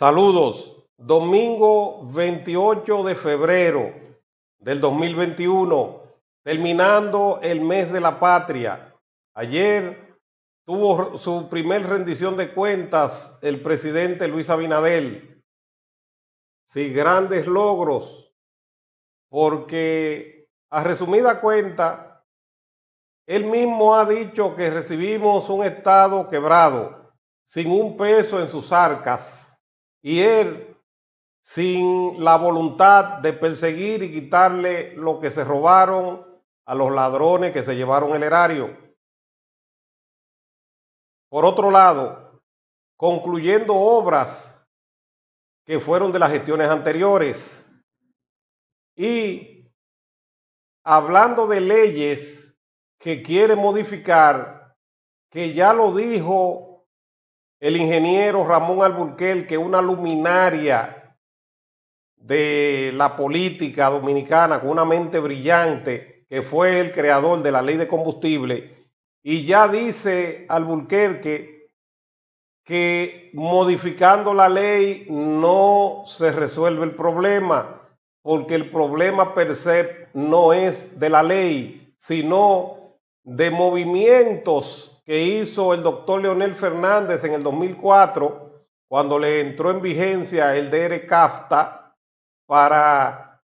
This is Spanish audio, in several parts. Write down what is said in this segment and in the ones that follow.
Saludos. Domingo 28 de febrero del 2021, terminando el mes de la patria. Ayer tuvo su primer rendición de cuentas el presidente Luis Abinader. Sí, grandes logros, porque a resumida cuenta, él mismo ha dicho que recibimos un Estado quebrado, sin un peso en sus arcas, y él sin la voluntad de perseguir y quitarle lo que se robaron a los ladrones que se llevaron el erario. Por otro lado, concluyendo obras que fueron de las gestiones anteriores y hablando de leyes que quiere modificar, que ya lo dijo el ingeniero Ramón Alburquerque, que una luminaria de la política dominicana, con una mente brillante, que fue el creador de la ley de combustible, y ya dice Alburquerque que modificando la ley no se resuelve el problema, porque el problema per se no es de la ley, sino de movimientos que hizo el doctor Leonel Fernández en el 2004, cuando le entró en vigencia el DR-CAFTA, para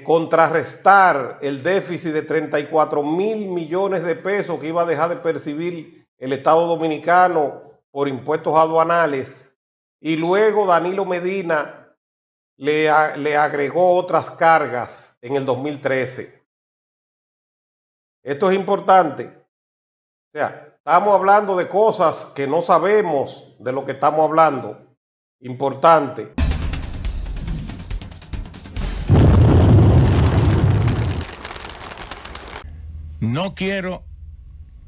contrarrestar el déficit de 34,000 millones de pesos que iba a dejar de percibir el Estado Dominicano por impuestos aduanales. Y luego Danilo Medina le agregó otras cargas en el 2013. Esto es importante. O sea, estamos hablando de cosas que no sabemos de lo que estamos hablando. Importante. No quiero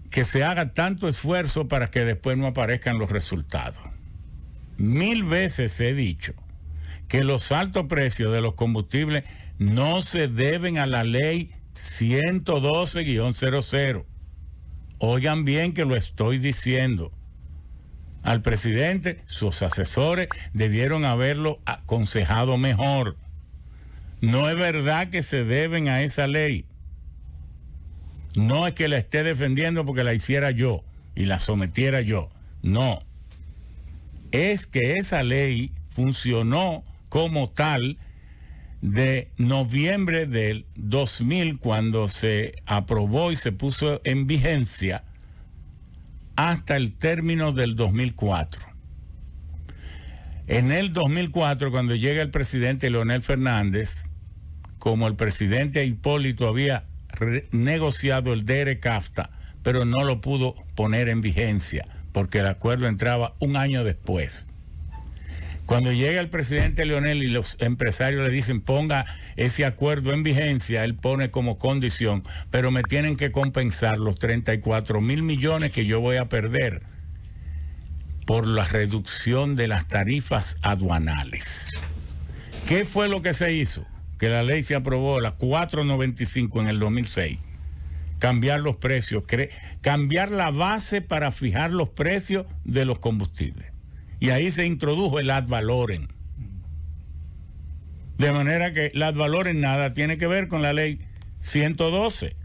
que se haga tanto esfuerzo para que después no aparezcan los resultados. 1000 veces he dicho que los altos precios de los combustibles no se deben a la ley 112-00. Oigan bien que lo estoy diciendo. Al presidente, sus asesores debieron haberlo aconsejado mejor. No es verdad que se deben a esa ley. No es que la esté defendiendo porque la hiciera yo y la sometiera yo. No. Es que esa ley funcionó como tal de noviembre del 2000, cuando se aprobó y se puso en vigencia, hasta el término del 2004. En el 2004, cuando llega el presidente Leonel Fernández, como el presidente Hipólito había negociado el DR-CAFTA, pero no lo pudo poner en vigencia porque el acuerdo entraba un año después. Cuando llega el presidente Leonel y los empresarios le dicen ponga ese acuerdo en vigencia, él pone como condición, pero me tienen que compensar los 34,000 millones que yo voy a perder por la reducción de las tarifas aduanales. ¿Qué fue lo que se hizo? Que la ley se aprobó, la 495 en el 2006, cambiar los precios, cambiar la base para fijar los precios de los combustibles. Y ahí se introdujo el ad valorem. De manera que el ad valorem nada tiene que ver con la ley 112.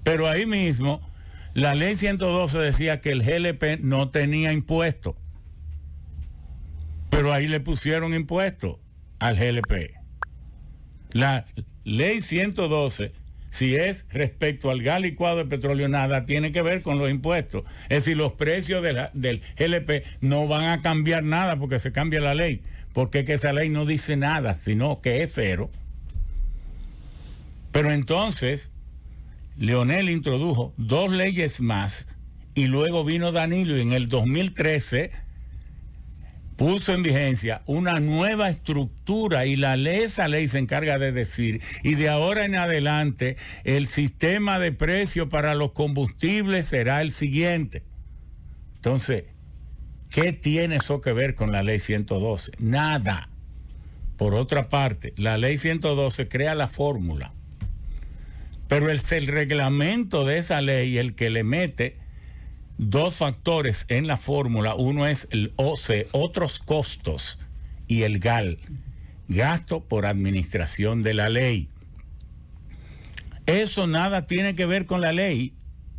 Pero ahí mismo, la ley 112 decía que el GLP no tenía impuesto. Pero ahí le pusieron impuesto al GLP. La ley 112, si es respecto al gas licuado de petróleo, nada tiene que ver con los impuestos. Es decir, los precios del GLP no van a cambiar nada porque se cambia la ley. Porque es que esa ley no dice nada, sino que es cero. Pero entonces, Leonel introdujo 2 leyes más y luego vino Danilo y en el 2013 puso en vigencia una nueva estructura y esa ley se encarga de decir, y de ahora en adelante el sistema de precios para los combustibles será el siguiente. Entonces, ¿qué tiene eso que ver con la ley 112? Nada. Por otra parte, la ley 112 crea la fórmula, pero es el reglamento de esa ley el que le mete dos factores en la fórmula. Uno es el OC, otros costos, y el GAL, gasto por administración de la ley. Eso nada tiene que ver con la ley,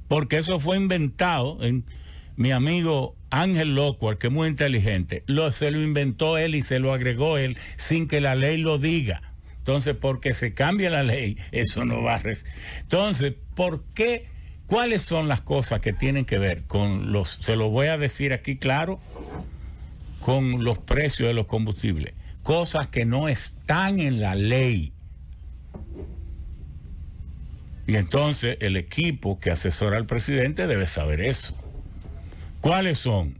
porque eso fue inventado en mi amigo Ángel Locuar, que es muy inteligente. Se lo inventó él y se lo agregó él sin que la ley lo diga. Entonces, porque se cambia la ley, eso no va a... Entonces, ¿por qué? ¿Cuáles son las cosas que tienen que ver con los... Se lo voy a decir aquí claro, con los precios de los combustibles? Cosas que no están en la ley. Y entonces el equipo que asesora al presidente debe saber eso. ¿Cuáles son?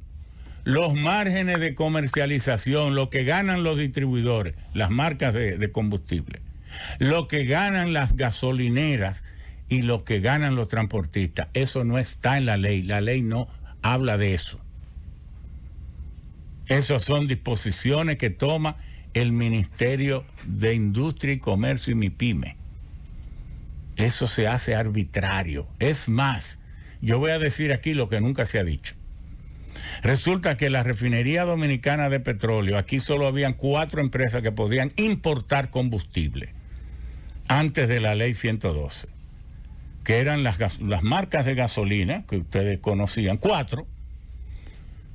Los márgenes de comercialización, lo que ganan los distribuidores, las marcas de combustible, lo que ganan las gasolineras y lo que ganan los transportistas. Eso no está en la ley. La ley no habla de eso. Esas son disposiciones que toma el Ministerio de Industria y Comercio y MIPYME. Eso se hace arbitrario. Es más, yo voy a decir aquí lo que nunca se ha dicho. Resulta que la refinería dominicana de petróleo, aquí solo habían 4 empresas que podían importar combustible antes de la ley 112, que eran las marcas de gasolina que ustedes conocían, 4.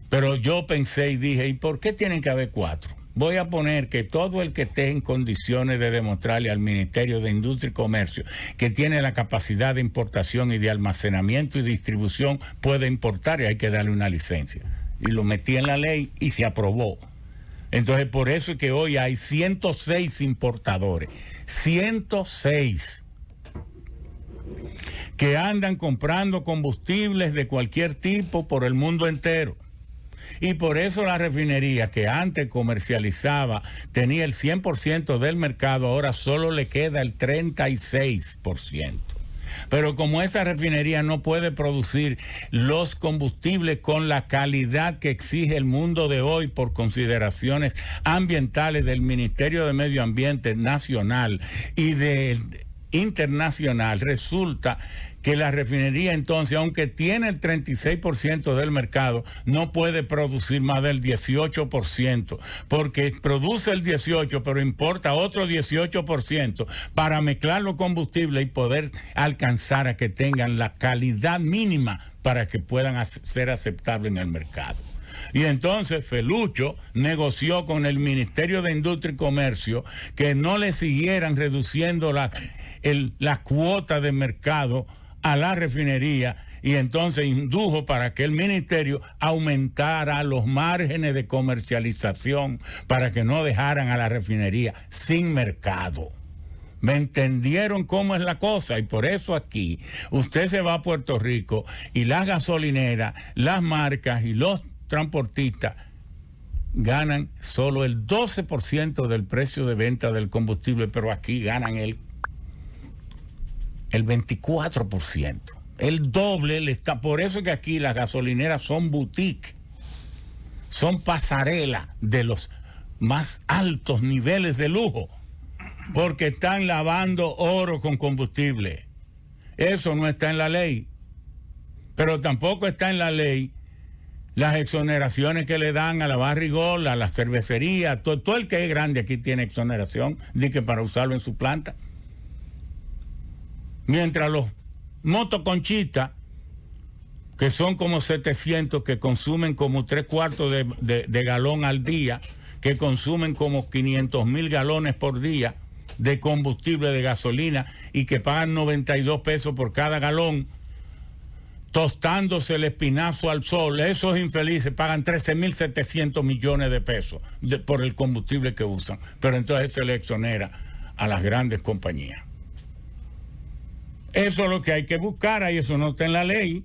Pero yo pensé y dije, ¿y por qué tienen que haber 4? Voy a poner que todo el que esté en condiciones de demostrarle al Ministerio de Industria y Comercio que tiene la capacidad de importación y de almacenamiento y distribución puede importar, y hay que darle una licencia. Y lo metí en la ley y se aprobó. Entonces, por eso es que hoy hay 106 importadores. 106 que andan comprando combustibles de cualquier tipo por el mundo entero. Y por eso la refinería que antes comercializaba, tenía el 100% del mercado, ahora solo le queda el 36%. Pero como esa refinería no puede producir los combustibles con la calidad que exige el mundo de hoy por consideraciones ambientales del Ministerio de Medio Ambiente nacional y del internacional, resulta que la refinería entonces, aunque tiene el 36% del mercado, no puede producir más del 18%, porque produce el 18%, pero importa otro 18% para mezclar los combustibles y poder alcanzar a que tengan la calidad mínima para que puedan ser aceptables en el mercado. Y entonces Felucho negoció con el Ministerio de Industria y Comercio que no le siguieran reduciendo la cuota de mercado a la refinería, y entonces indujo para que el ministerio aumentara los márgenes de comercialización para que no dejaran a la refinería sin mercado. ¿Me entendieron cómo es la cosa? Y por eso aquí usted se va a Puerto Rico y las gasolineras, las marcas y los transportistas ganan solo el 12% del precio de venta del combustible, pero aquí ganan el 24%, el doble. Por eso que aquí las gasolineras son boutique, son pasarela de los más altos niveles de lujo, porque están lavando oro con combustible. Eso no está en la ley, pero tampoco está en la ley las exoneraciones que le dan a la Barrigol, a la cervecería. Todo el que es grande aquí tiene exoneración, de que para usarlo en su planta. Mientras los motoconchistas, que son como 700, que consumen como 3/4 de galón al día, que consumen como 500,000 galones por día de combustible de gasolina y que pagan 92 pesos por cada galón, tostándose el espinazo al sol, esos infelices pagan 13,700 millones de pesos por el combustible que usan. Pero entonces se le exonera a las grandes compañías. Eso es lo que hay que buscar, ahí eso no está en la ley.